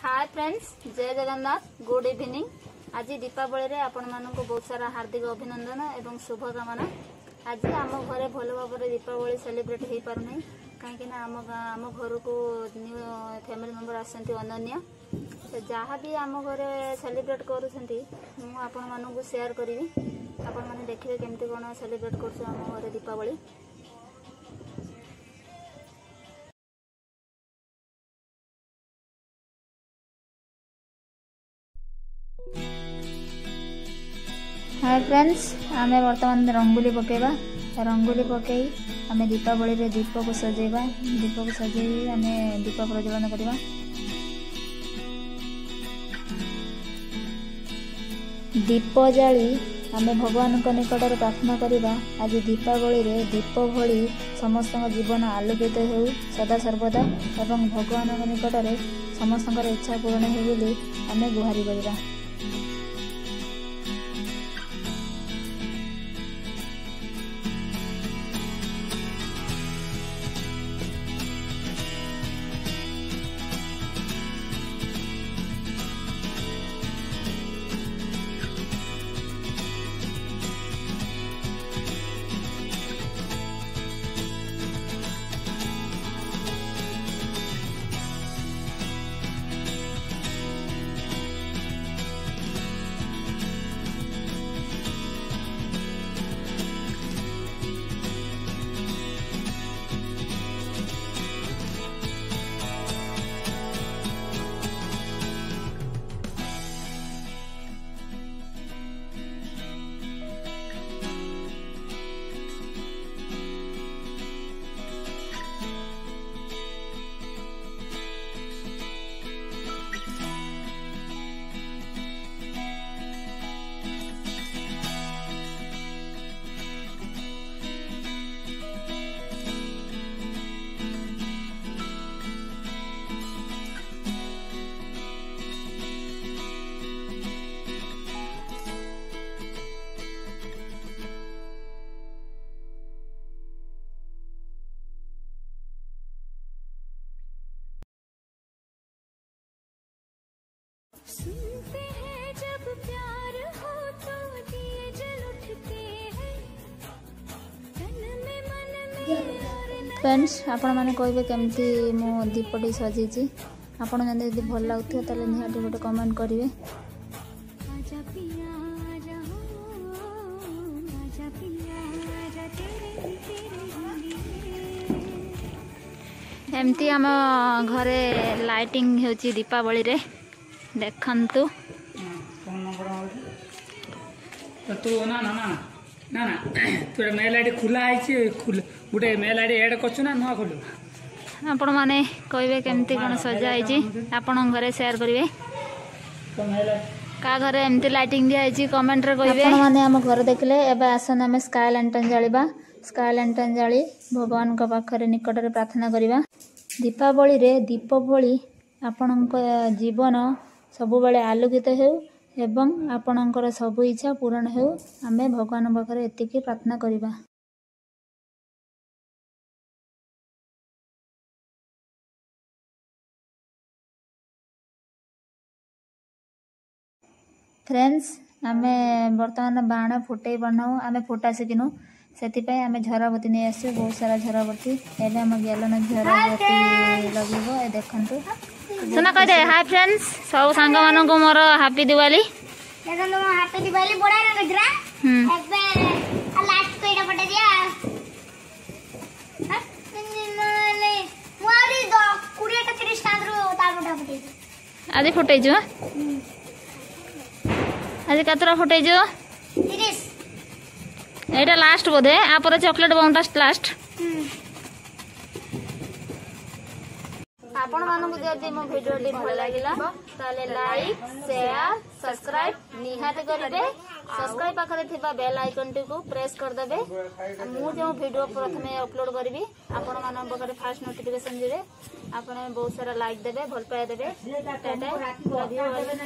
Hi friends, जय Jagannath, good evening. आज दीपावली रे आपण मानक बहुत सारा हार्दिक अभिनंदन एवं शुभकामना। आज आम घरे भल भाव दीपावली सेलिब्रेट हो पार नहीं कहीं आम घर को न्यू फैमिली मेंबर आसती अनन्या जहाँ भी आम घरे सेलिब्रेट कर शेयर करी आपण मैंने देखिए केमती कौन सेलिब्रेट कर आम घरे दीपावली। हाय फ्रेंड्स, आम बर्तमान रंगोली पकेबा। रंगोली पकई आम दीपावली रे दीप को सजेबा। दीप को सजई आम दीप प्रज्वलन करवा। दीप जाली आम भगवान निकट में प्रार्थना करवा। आज दीपावली रे दीप भली समस्त जीवन आलोकित हो सदा सर्वदा एवं भगवान निकट में समस्त इच्छा पूर्ण हो बोली आम गुहारी करवा। सुनते हैं जब प्यार हो तो दिए जल उठते हैं तन में मन में। फ्रेंड्स, आपण मैंने कहे केमती मो दीपटी सजी आपण जब भल लगुव ताले निहाती गोटे कमेंट करेंगे। आजा पिया आजा हो आजा पिया आजा तेरे एमती आम घरे लाइटिंग होची दीपावली रे देखंतु। तू ना ना ना ना ना तू मेल आईडी खुला है गोटे मेल आईडी एड कर ना खोलु आपण माने कहबे केमती कोन सजा आइची आपण घरे शेयर करिवे। का घरे एमती लाइटिंग दिया आइची कमेंट रे कहबे। आपण माने हम घर देखले एबे आसन हम स्काई लैंटर्न जालिबा। स्काई लैंटर्न जाली भगवान का पाखरे निकट रे प्रार्थना करिबा। दीपावली रे दीप भली आपणक जीवन सबु बेले आलोकित हो एवं आपणकर सब इच्छा पूर्ण हो आमे भगवान पाखरे एतिकी प्रार्थना करिबा। फ्रेंड्स, आमे वर्तमान बाण फुटे बनाऊ। आमे फुटा शिखिनु से आम झराबती नहीं आसु। बहुत सारा झराबती एवं आम गैलन झराबती लगे ए देखु। सुना कह दे हाय फ्रेंड्स, सब सांग मान को मोर हैप्पी दिवाली। देखो हैप्पी दिवाली बड़ा ना गजरा एबे लास्ट को एटा पटा दिया नहीं मोरी दो 20 टा 30 टा रो ता फटा फटे आदि फुटे जो आज कतरा फुटे जो 30 एटा लास्ट बोधे आपर चॉकलेट बाउंटा लास्ट। आपण मानक जदि मो वीडियो टी भल लागिला ताले लाइक शेयर सब्सक्राइब निहात करिवे। सब्सक्राइब पाखरे थिबा बेल आइकन टी को प्रेस कर देबे। मु जो वीडियो प्रथमे अपलोड करबी आपण मानक पाखरे फास्ट नोटिफिकेशन दिबे। आपण बहुत सारा लाइक देबे, भल पाए देबे। Tata love you.